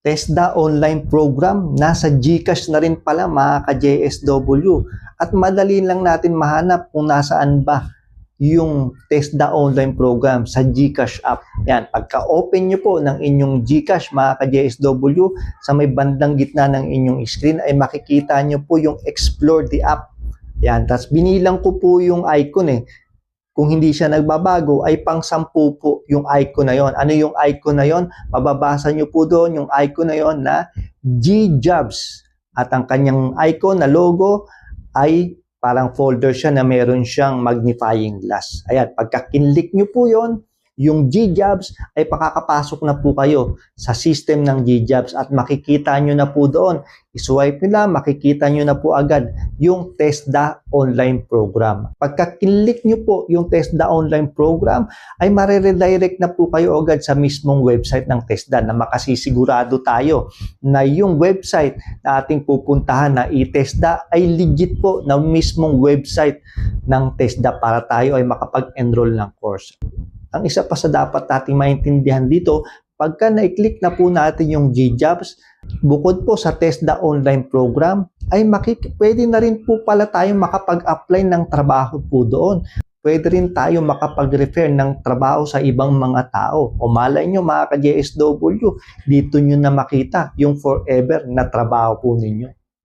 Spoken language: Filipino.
TESDA online program, nasa GCash na rin pala mga ka-JSW. At madali lang natin mahanap kung nasaan ba yung TESDA online program sa GCash app. Yan, pagka-open nyo po ng inyong GCash mga ka-JSW, sa may bandang gitna ng inyong screen ay makikita nyo po yung Explore the app. Yan, tapos binilang ko po yung icon Kung hindi siya nagbabago, ay pang-10 po yung icon na yon. Ano yung icon na yon? Mababasa nyo po doon yung icon na yon na GJobs. At ang kanyang icon na logo ay parang folder siya na meron siyang magnifying glass. Ayan, pagka kinlik nyo po yon, yung GJobs ay pakakapasok na po kayo sa system ng GJobs at makikita nyo na po doon. I-swipe nyo lang, makikita nyo na po agad yung TESDA online program. Pagka kinlik nyo po yung TESDA online program, ay mariredirect na po kayo agad sa mismong website ng TESDA na makasisigurado tayo na yung website na ating pupuntahan na iTESDA ay legit po na mismong website ng TESDA para tayo ay makapag-enroll ng course. Ang isa pa sa dapat nating maintindihan dito, pagka na-click na po natin yung GJobs, bukod po sa TESDA online program, ay pwede na rin po pala tayo makapag-apply ng trabaho po doon. Pwede rin tayo makapag-refer ng trabaho sa ibang mga tao. O malay nyo mga ka-JSW, dito nyo na makita yung forever na trabaho po ninyo.